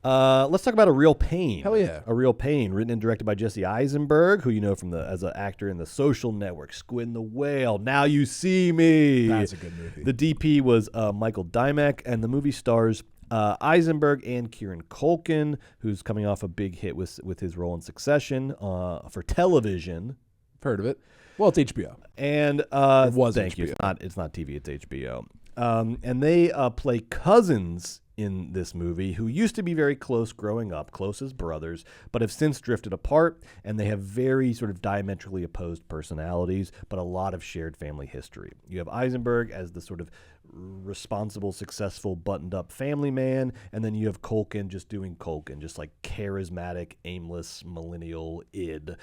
Let's talk about A Real Pain. Hell yeah. A Real Pain, written and directed by Jesse Eisenberg, who you know from as an actor in The Social Network, Squid and the Whale, Now You See Me. That's a good movie. The DP was Michael Dymak, and the movie stars Eisenberg and Kieran Culkin, who's coming off a big hit with his role in Succession for television. Heard of it. Well, it's HBO. And it was thank HBO. you. It's not TV. It's HBO. And they play cousins in this movie who used to be very close growing up, close as brothers, but have since drifted apart, and they have very sort of diametrically opposed personalities, but a lot of shared family history. You have Eisenberg as the sort of responsible, successful, buttoned-up family man, and then you have Culkin just doing Culkin, just like charismatic, aimless, millennial id,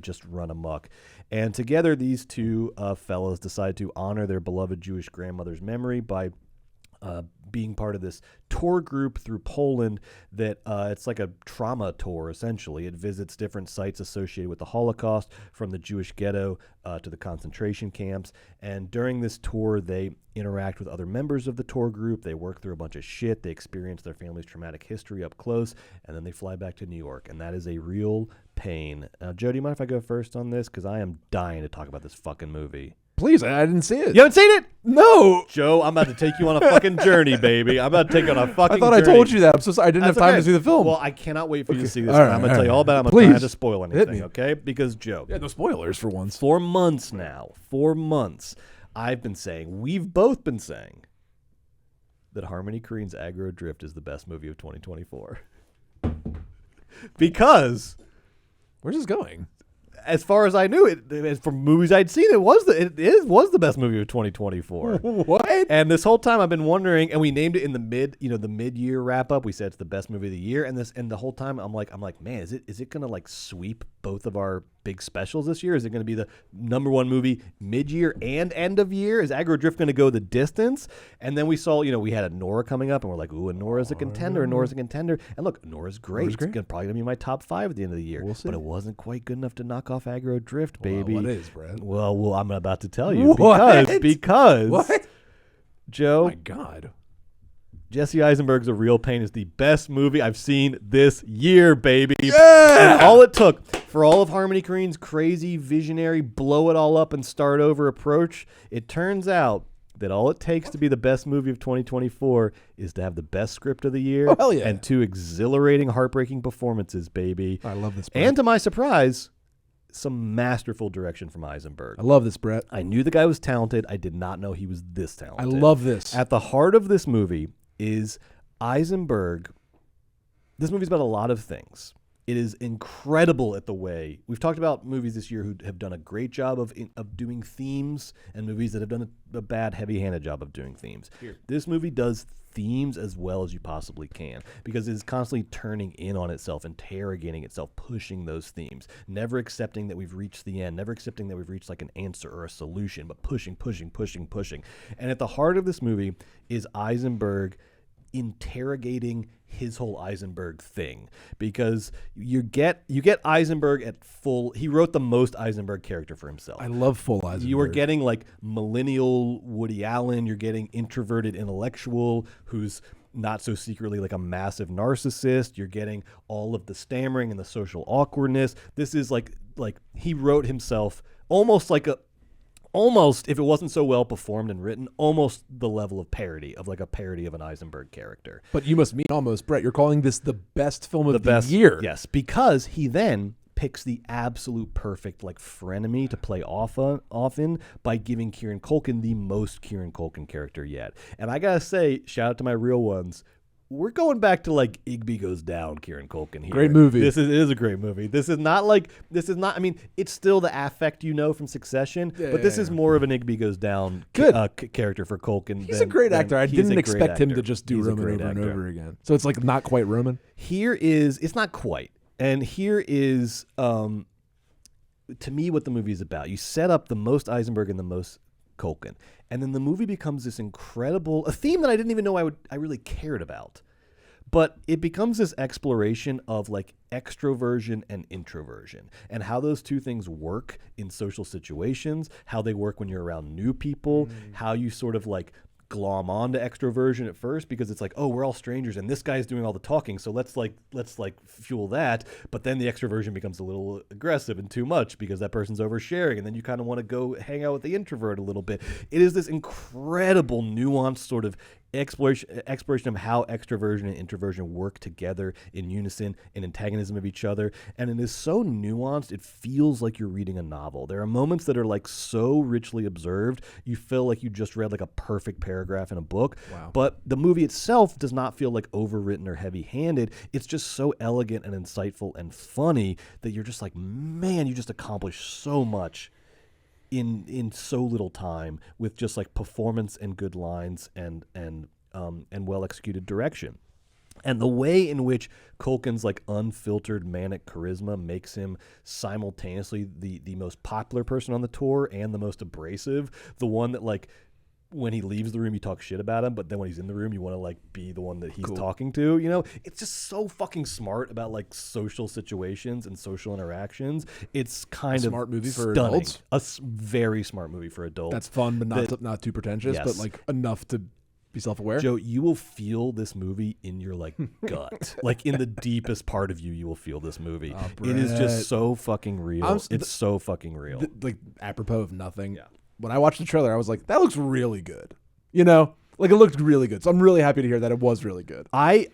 just run amok. And together, these two fellows decide to honor their beloved Jewish grandmother's memory by being part of this tour group through Poland that it's like a trauma tour, essentially. It visits different sites associated with the Holocaust, from the Jewish ghetto to the concentration camps. And during this tour, they interact with other members of the tour group. They work through a bunch of shit. They experience their family's traumatic history up close, and then they fly back to New York. And that is A Real Pain. Joe, do you mind if I go first on this? Because I am dying to talk about this fucking movie. Please, I didn't see it. You haven't seen it? No. Joe, I'm about to take you on a fucking journey, baby. I'm about to take you on a fucking journey. I thought I told you that. I'm so sorry. I didn't have time to see the film. Well, I cannot wait for you to see this. All right, I'm going to tell you all about it. I'm Please. going to try not to spoil Hit anything, me. okay? Because, Joe. Yeah, no spoilers for once. 4 months now. 4 months. I've been saying, we've both been saying, that Harmony Korine's Aggro Drift is the best movie of 2024. Because... Where's this going? As far as I knew, from movies I'd seen, it was the best movie of 2024. What? And this whole time I've been wondering, and we named it in the mid-year wrap up. We said it's the best movie of the year, and the whole time I'm like, man, is it gonna like sweep both of our big specials this year? Is it gonna be the #1 movie mid-year and end of year? Is Aggro Drift gonna go the distance? And then we saw, we had a Nora coming up, and we're like, ooh, Nora's a contender. Nora's a contender. And look, Nora's great. It's probably gonna be my top 5 at the end of the year. We'll see. But it wasn't quite good enough to knock off Aggro Drift, baby. Well, what is, Brad? Well, I'm about to tell you. What? Because What? Joe, Oh my God. Jesse Eisenberg's A Real Pain is the best movie I've seen this year, baby. Yeah! And all it took for all of Harmony Korine's crazy, visionary, blow it all up and start over approach, it turns out that all it takes to be the best movie of 2024 is to have the best script of the year hell yeah. and 2 exhilarating, heartbreaking performances, baby. I love this, Brett. And to my surprise, some masterful direction from Eisenberg. I love this, Brett. I knew the guy was talented. I did not know he was this talented. I love this. At the heart of this movie is Eisenberg. This movie's about a lot of things. It is incredible at the way we've talked about movies this year who have done a great job of doing themes, and movies that have done a bad, heavy-handed job of doing themes. Here. This movie does themes as well as you possibly can, because it is constantly turning in on itself, interrogating itself, pushing those themes, never accepting that we've reached the end, never accepting that we've reached like an answer or a solution, but pushing. And at the heart of this movie is Eisenberg interrogating his whole Eisenberg thing, because you get Eisenberg at full. He wrote the most Eisenberg character for himself. I love full Eisenberg. You are getting like millennial Woody Allen. You're getting introverted intellectual who's not so secretly like a massive narcissist. You're getting all of the stammering and the social awkwardness. This is like he wrote himself almost, if it wasn't so well performed and written, almost the level of parody of an Eisenberg character. But you must mean almost, Brett. You're calling this the best film of the year. Yes, because he then picks the absolute perfect frenemy to play off in by giving Kieran Culkin the most Kieran Culkin character yet. And I gotta say, shout out to my real ones. We're going back to Igby Goes Down, Kieran Culkin here. Great movie. It is a great movie. This is not, I mean, it's still the affect from Succession, but this is more of an Igby Goes Down character for Culkin. He's a great actor. I didn't expect him to just do Roman over and over again. So it's not quite Roman? It's not quite. And here is, to me, what the movie is about. You set up the most Eisenberg and the most Culkin, and then the movie becomes this incredible a theme that I didn't even know I really cared about, but it becomes this exploration of extroversion and introversion and how those two things work in social situations, how they work when you're around new people, how you sort of glom on to extroversion at first because it's like, oh, we're all strangers and this guy's doing all the talking, so let's fuel that. But then the extroversion becomes a little aggressive and too much because that person's oversharing, and then you kind of want to go hang out with the introvert a little bit. It is this incredible nuanced sort of exploration of how extroversion and introversion work together in unison, in antagonism of each other, and it is so nuanced it feels like you're reading a novel. There are moments that are like so richly observed you feel like you just read like a perfect paragraph in a book. Wow. But the movie itself does not feel like overwritten or heavy-handed. It's just so elegant and insightful and funny that you're just like, man, you just accomplished so much in so little time with just like performance and good lines and well executed direction. And the way in which Culkin's like unfiltered manic charisma makes him simultaneously the most popular person on the tour and the most abrasive, the one that like when he leaves the room you talk shit about him, but then when he's in the room you want to like be the one that he's talking to, you know? It's just so fucking smart about like social situations and social interactions. It's kind of smart movie for stunning. adults. A very smart movie for adults. That's fun, but not too pretentious, yes. but like enough to be self-aware. Joe, you will feel this movie in your like gut, like in the deepest part of you. You will feel this movie. It is just so fucking real. It's so fucking real. Like apropos of nothing. Yeah. When I watched the trailer, I was like, that looks really good. You know, like it looked really good. So I'm really happy to hear that it was really good. I'll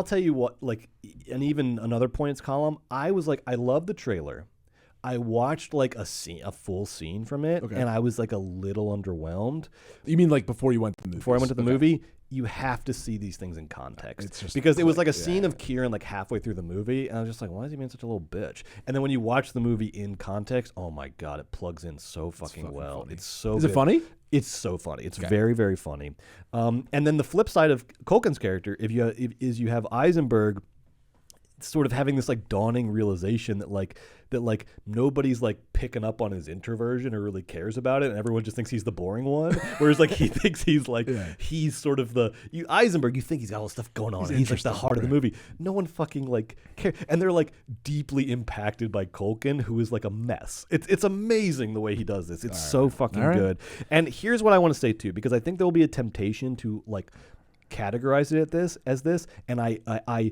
tell you what, like, and even another points column, I was like, I love the trailer. I watched like a full scene from it, and I was like a little underwhelmed. You mean like before you went to the movie? Before I went to the movie, you have to see these things in context. Because it was like a scene of Kieran like halfway through the movie, and I was just like, why is he being such a little bitch? And then when you watch the movie in context, oh my God, it plugs in so fucking well. Funny. It's so Is it funny? It's so funny. It's very, very funny. And then the flip side of Culkin's character, is you have Eisenberg sort of having this like dawning realization that nobody's like picking up on his introversion or really cares about it, and everyone just thinks he's the boring one. Whereas like he thinks he's like he's sort of Eisenberg. You think he's got all this stuff going on. He's like the heart of the movie. No one fucking like cares, and they're like deeply impacted by Culkin, who is like a mess. It's amazing the way he does this. It's so fucking good. And here's what I want to say too, because I think there will be a temptation to like categorize it as this, and I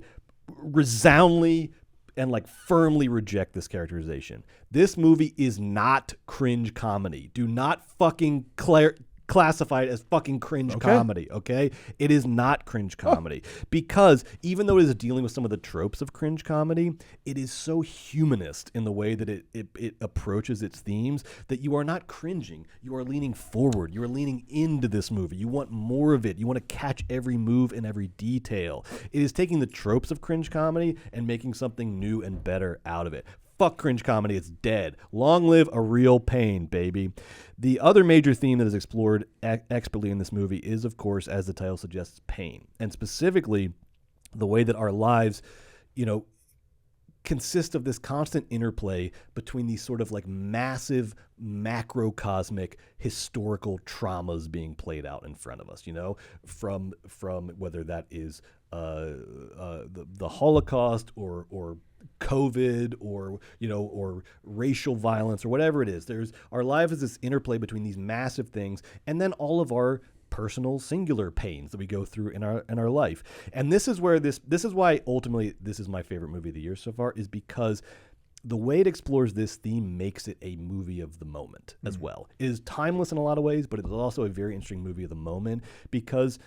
resoundingly and like firmly reject this characterization. This movie is not cringe comedy. Do not fucking classify it as fucking cringe comedy, okay? It is not cringe comedy because even though it is dealing with some of the tropes of cringe comedy, it is so humanist in the way that it approaches its themes that you are not cringing. You are leaning forward. You are leaning into this movie. You want more of it. You want to catch every move and every detail. It is taking the tropes of cringe comedy and making something new and better out of it. Fuck cringe comedy, it's dead. Long live a real pain, baby. The other major theme that is explored expertly in this movie is, of course, as the title suggests, pain. And specifically, the way that our lives, you know, consist of this constant interplay between these sort of like massive macrocosmic historical traumas being played out in front of us, you know, from whether that is the Holocaust or COVID or, you know, or racial violence or whatever it is. Our life is this interplay between these massive things and then all of our personal singular pains that we go through in our life. And this is where this is why ultimately this is my favorite movie of the year so far, is because the way it explores this theme makes it a movie of the moment as well. It is timeless in a lot of ways, but it is also a very interesting movie of the moment because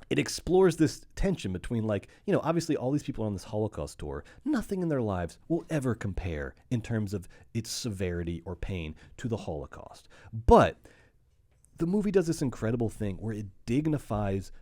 it explores this tension between, like, you know, obviously all these people on this Holocaust tour, nothing in their lives will ever compare in terms of its severity or pain to the Holocaust. But the movie does this incredible thing where it dignifies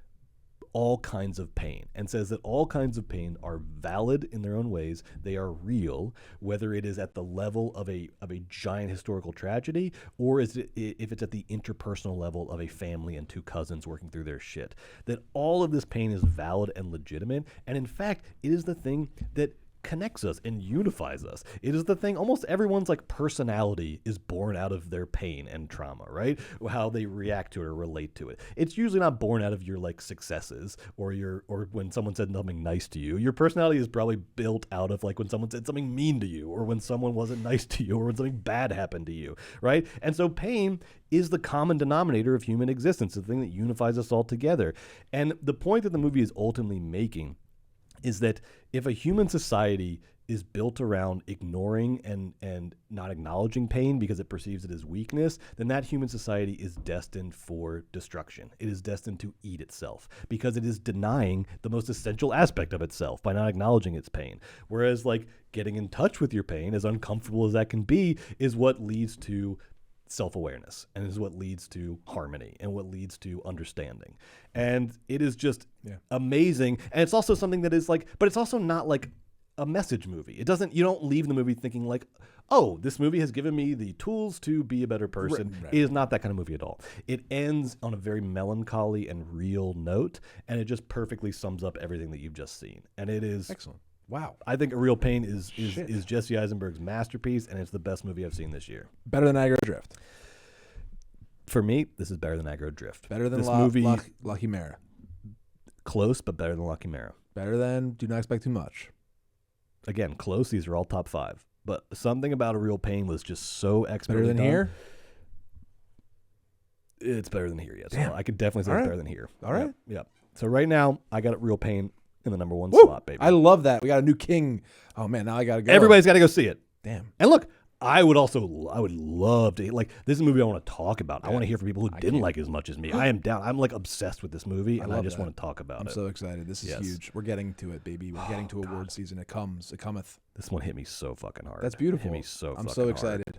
all kinds of pain and says that all kinds of pain are valid in their own ways. They are real, whether it is at the level of a giant historical tragedy or if it's at the interpersonal level of a family and two cousins working through their shit. That all of this pain is valid and legitimate. And in fact, it is the thing that connects us and unifies us. It is the thing, almost everyone's like personality is born out of their pain and trauma, right? How they react to it or relate to it. It's usually not born out of your like successes or when someone said something nice to you. Your personality is probably built out of like when someone said something mean to you, or when someone wasn't nice to you, or when something bad happened to you, right? And so pain is the common denominator of human existence, the thing that unifies us all together. And the point that the movie is ultimately making is that if a human society is built around ignoring and not acknowledging pain because it perceives it as weakness, then that human society is destined for destruction. It is destined to eat itself because it is denying the most essential aspect of itself by not acknowledging its pain. Whereas like getting in touch with your pain, as uncomfortable as that can be, is what leads to self-awareness and is what leads to harmony and what leads to understanding. And it is just amazing. And it's also something that is like, but it's also not like a message movie. It doesn't, you don't leave the movie thinking like, oh, this movie has given me the tools to be a better person. Right. It is not that kind of movie at all. It ends on a very melancholy and real note, and it just perfectly sums up everything that you've just seen. And it is excellent. Wow. I think A Real Pain is Jesse Eisenberg's masterpiece, and it's the best movie I've seen this year. Better than Aggro Drift. For me, this is better than Aggro Drift. Better than this movie. La Chimera. Close, but better than La Chimera. Better than Do Not Expect Too Much. Again, close. These are all top 5. But something about A Real Pain was just so expertly done. Better than Here? It's better than Here, yes. Damn. I could definitely say it's better than Here. All right. Yep. So right now, I got A Real Pain in the number 1 slot, baby. I love that. We got a new king. Oh, man, now I got to go. Everybody's got to go see it. Damn. And look, I would love to, like, this is a movie I want to talk about. Yeah. I want to hear from people who didn't like it as much as me. I am down. I'm, like, obsessed with this movie, and I just want to talk about it. I'm so excited. This is huge. We're getting to it, baby. We're getting to award season. It comes. It cometh. This one hit me so fucking hard. That's beautiful. It hit me so fucking hard. I'm so excited.